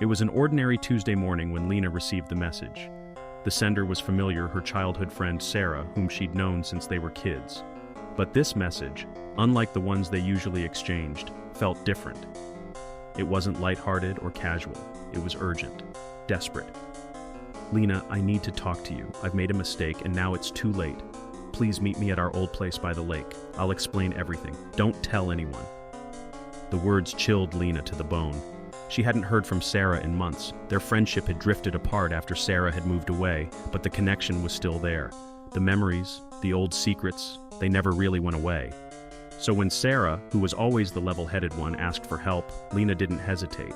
It was an ordinary Tuesday morning when Lena received the message. The sender was familiar, her childhood friend Sarah, whom she'd known since they were kids. But this message, unlike the ones they usually exchanged, felt different. It wasn't lighthearted or casual. It was urgent, desperate. "Lena, I need to talk to you. I've made a mistake and now it's too late. Please meet me at our old place by the lake. I'll explain everything. Don't tell anyone." The words chilled Lena to the bone. She hadn't heard from Sarah in months. Their friendship had drifted apart after Sarah had moved away, but the connection was still there. The memories, the old secrets, they never really went away. So when Sarah, who was always the level-headed one, asked for help, Lena didn't hesitate.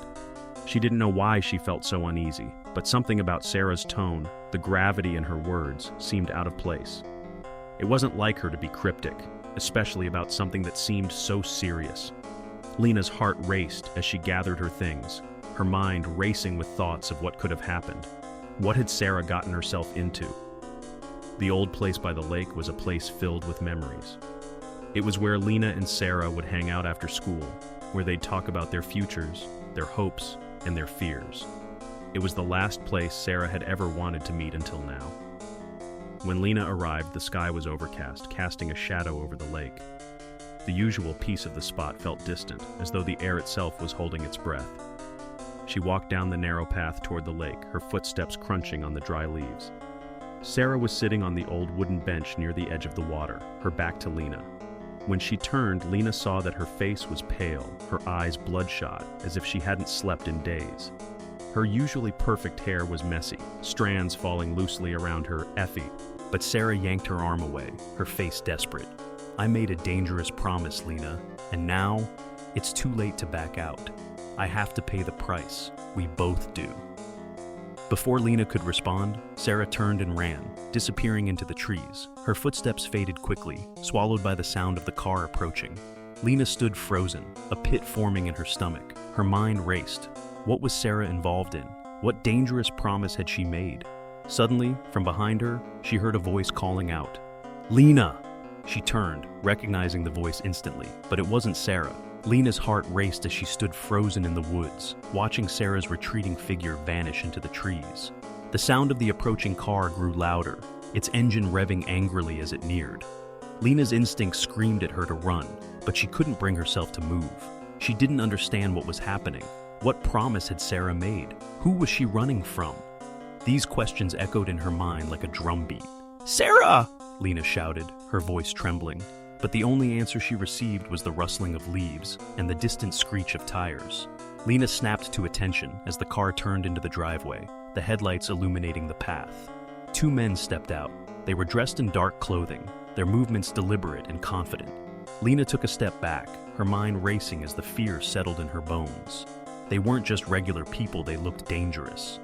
She didn't know why she felt so uneasy, but something about Sarah's tone, the gravity in her words, seemed out of place. It wasn't like her to be cryptic, especially about something that seemed so serious. Lena's heart raced as she gathered her things, her mind racing with thoughts of what could have happened. What had Sarah gotten herself into? The old place by the lake was a place filled with memories. It was where Lena and Sarah would hang out after school, where they'd talk about their futures, their hopes, and their fears. It was the last place Sarah had ever wanted to meet until now. When Lena arrived, the sky was overcast, casting a shadow over the lake. The usual peace of the spot felt distant, as though the air itself was holding its breath. She walked down the narrow path toward the lake, her footsteps crunching on the dry leaves. Sarah was sitting on the old wooden bench near the edge of the water, her back to Lena. When she turned, Lena saw that her face was pale, her eyes bloodshot, as if she hadn't slept in days. Her usually perfect hair was messy, strands falling loosely around her Effie, but Sarah yanked her arm away, her face desperate. "I made a dangerous promise, Lena, and now it's too late to back out. I have to pay the price. We both do." Before Lena could respond, Sarah turned and ran, disappearing into the trees. Her footsteps faded quickly, swallowed by the sound of the car approaching. Lena stood frozen, a pit forming in her stomach. Her mind raced. What was Sarah involved in? What dangerous promise had she made? Suddenly, from behind her, she heard a voice calling out, "Lena!" She turned, recognizing the voice instantly, but it wasn't Sarah. Lena's heart raced as she stood frozen in the woods, watching Sarah's retreating figure vanish into the trees. The sound of the approaching car grew louder, its engine revving angrily as it neared. Lena's instincts screamed at her to run, but she couldn't bring herself to move. She didn't understand what was happening. What promise had Sarah made? Who was she running from? These questions echoed in her mind like a drumbeat. "Sarah!" Lena shouted, her voice trembling. But the only answer she received was the rustling of leaves and the distant screech of tires. Lena snapped to attention as the car turned into the driveway, the headlights illuminating the path. Two men stepped out. They were dressed in dark clothing, their movements deliberate and confident. Lena took a step back, her mind racing as the fear settled in her bones. They weren't just regular people, they looked dangerous.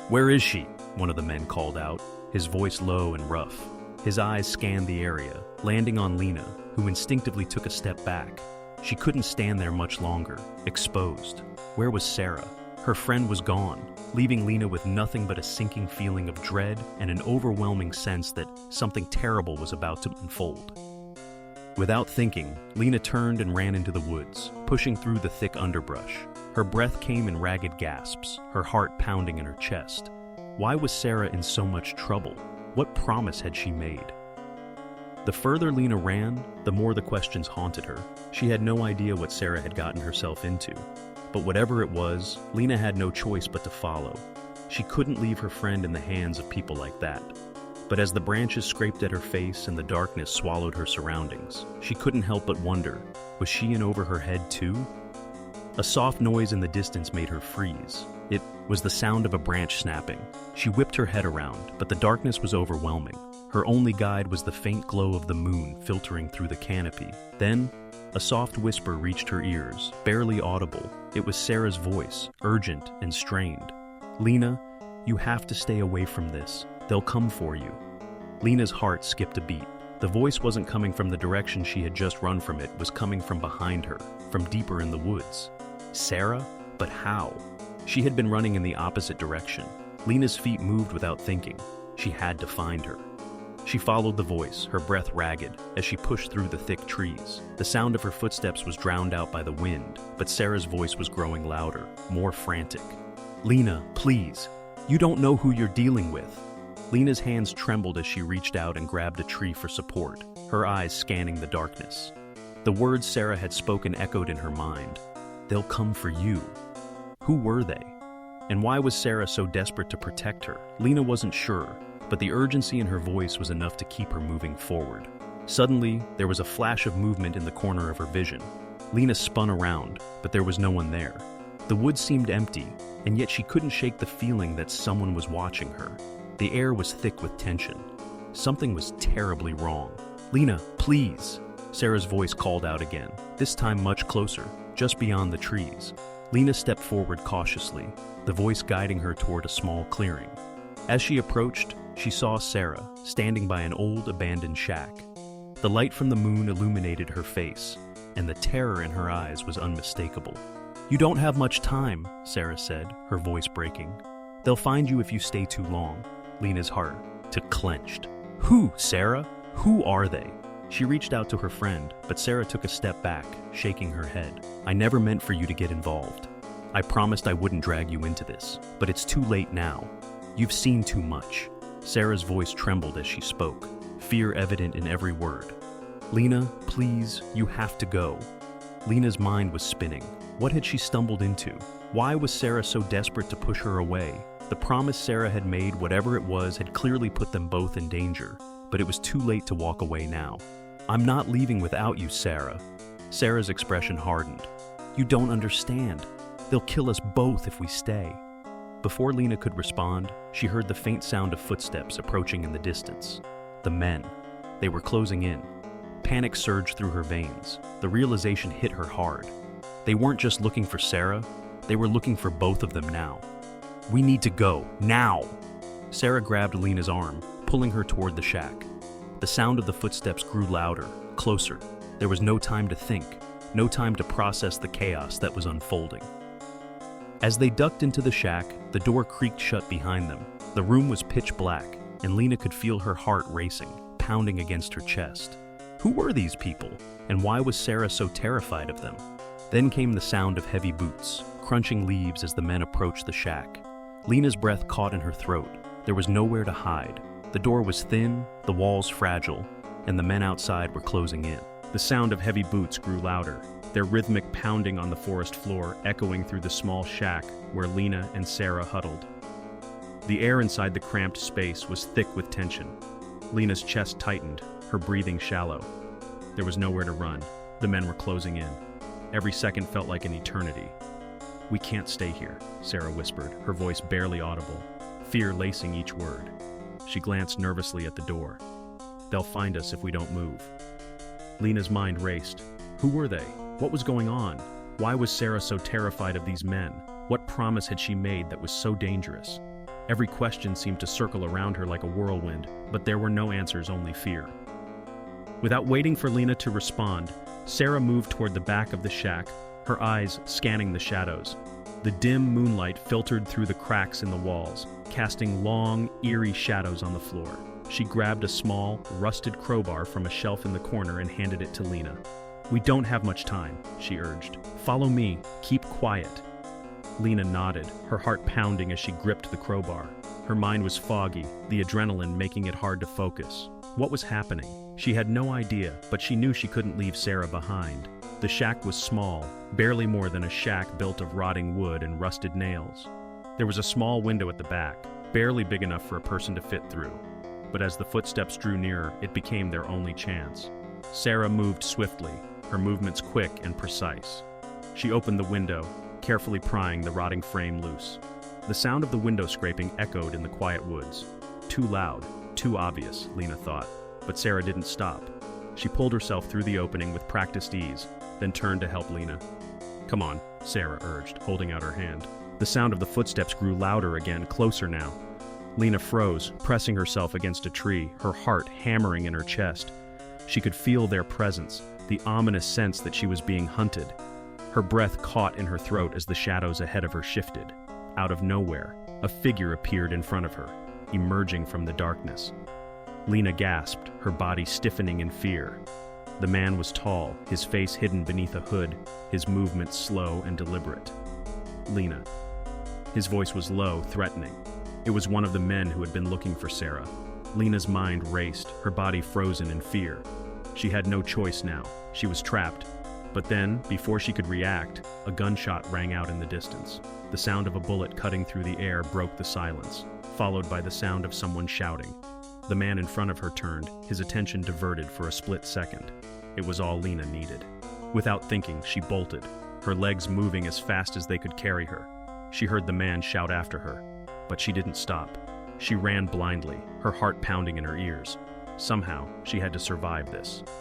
"Where is she?" one of the men called out, his voice low and rough. His eyes scanned the area, landing on Lena, who instinctively took a step back. She couldn't stand there much longer, exposed. Where was Sarah? Her friend was gone, leaving Lena with nothing but a sinking feeling of dread and an overwhelming sense that something terrible was about to unfold. Without thinking, Lena turned and ran into the woods, pushing through the thick underbrush. Her breath came in ragged gasps, her heart pounding in her chest. Why was Sarah in so much trouble? What promise had she made? The further Lena ran, the more the questions haunted her. She had no idea what Sarah had gotten herself into. But whatever it was, Lena had no choice but to follow. She couldn't leave her friend in the hands of people like that. But as the branches scraped at her face and the darkness swallowed her surroundings, she couldn't help but wonder, was she in over her head too? A soft noise in the distance made her freeze. It was the sound of a branch snapping. She whipped her head around, but the darkness was overwhelming. Her only guide was the faint glow of the moon filtering through the canopy. Then, a soft whisper reached her ears, barely audible. It was Sarah's voice, urgent and strained. "Lena, you have to stay away from this. They'll come for you." Lena's heart skipped a beat. The voice wasn't coming from the direction she had just run from, it was coming from behind her, from deeper in the woods. Sarah? But how? She had been running in the opposite direction. Lena's feet moved without thinking. She had to find her. She followed the voice, her breath ragged, as she pushed through the thick trees. The sound of her footsteps was drowned out by the wind, but Sarah's voice was growing louder, more frantic. Lena, please. You don't know who you're dealing with. Lena's hands trembled as she reached out and grabbed a tree for support, her eyes scanning the darkness. The words Sarah had spoken echoed in her mind. They'll come for you. Who were they? And why was Sarah so desperate to protect her? Lena wasn't sure, but the urgency in her voice was enough to keep her moving forward. Suddenly, there was a flash of movement in the corner of her vision. Lena spun around, but there was no one there. The woods seemed empty, and yet she couldn't shake the feeling that someone was watching her. The air was thick with tension. Something was terribly wrong. Lena, please! Sarah's voice called out again, this time much closer, just beyond the trees. Lena stepped forward cautiously, the voice guiding her toward a small clearing. As she approached, she saw Sarah, standing by an old abandoned shack. The light from the moon illuminated her face, and the terror in her eyes was unmistakable. You don't have much time, Sarah said, her voice breaking. They'll find you if you stay too long. Lena's heart clenched. Who, Sarah? Who are they? She reached out to her friend, but Sarah took a step back, shaking her head. I never meant for you to get involved. I promised I wouldn't drag you into this, but it's too late now. You've seen too much. Sarah's voice trembled as she spoke, fear evident in every word. Lena, please, you have to go. Lena's mind was spinning. What had she stumbled into? Why was Sarah so desperate to push her away? The promise Sarah had made, whatever it was, had clearly put them both in danger, but it was too late to walk away now. I'm not leaving without you, Sarah. Sarah's expression hardened. You don't understand. They'll kill us both if we stay. Before Lena could respond, she heard the faint sound of footsteps approaching in the distance. The men. They were closing in. Panic surged through her veins. The realization hit her hard. They weren't just looking for Sarah, they were looking for both of them now. We need to go, now! Sarah grabbed Lena's arm, pulling her toward the shack. The sound of the footsteps grew louder, closer. There was no time to think, no time to process the chaos that was unfolding. As they ducked into the shack, the door creaked shut behind them. The room was pitch black, and Lena could feel her heart racing, pounding against her chest. Who were these people, and why was Sarah so terrified of them? Then came the sound of heavy boots, crunching leaves as the men approached the shack. Lena's breath caught in her throat. There was nowhere to hide. The door was thin, the walls fragile, and the men outside were closing in. The sound of heavy boots grew louder, their rhythmic pounding on the forest floor echoing through the small shack where Lena and Sarah huddled. The air inside the cramped space was thick with tension. Lena's chest tightened, her breathing shallow. There was nowhere to run. The men were closing in. Every second felt like an eternity. We can't stay here, Sarah whispered, her voice barely audible, fear lacing each word. She glanced nervously at the door. They'll find us if we don't move. Lena's mind raced. Who were they? What was going on? Why was Sarah so terrified of these men? What promise had she made that was so dangerous? Every question seemed to circle around her like a whirlwind, but there were no answers, only fear. Without waiting for Lena to respond, Sarah moved toward the back of the shack, her eyes scanning the shadows. The dim moonlight filtered through the cracks in the walls, casting long, eerie shadows on the floor. She grabbed a small, rusted crowbar from a shelf in the corner and handed it to Lena. We don't have much time, she urged. Follow me, keep quiet. Lena nodded, her heart pounding as she gripped the crowbar. Her mind was foggy, the adrenaline making it hard to focus. What was happening? She had no idea, but she knew she couldn't leave Sarah behind. The shack was small, barely more than a shack built of rotting wood and rusted nails. There was a small window at the back, barely big enough for a person to fit through. But as the footsteps drew nearer, it became their only chance. Sarah moved swiftly, her movements quick and precise. She opened the window, carefully prying the rotting frame loose. The sound of the window scraping echoed in the quiet woods. Too loud, too obvious, Lena thought. But Sarah didn't stop. She pulled herself through the opening with practiced ease, then turned to help Lena. Come on, Sarah urged, holding out her hand. The sound of the footsteps grew louder again, closer now. Lena froze, pressing herself against a tree, her heart hammering in her chest. She could feel their presence, the ominous sense that she was being hunted. Her breath caught in her throat as the shadows ahead of her shifted. Out of nowhere, a figure appeared in front of her, emerging from the darkness. Lena gasped, her body stiffening in fear. The man was tall, his face hidden beneath a hood, his movements slow and deliberate. Lena. His voice was low, threatening. It was one of the men who had been looking for Sarah. Lena's mind raced, her body frozen in fear. She had no choice now. She was trapped. But then, before she could react, a gunshot rang out in the distance. The sound of a bullet cutting through the air broke the silence, followed by the sound of someone shouting. The man in front of her turned, his attention diverted for a split second. It was all Lena needed. Without thinking, she bolted, her legs moving as fast as they could carry her. She heard the man shout after her, but she didn't stop. She ran blindly, her heart pounding in her ears. Somehow, she had to survive this.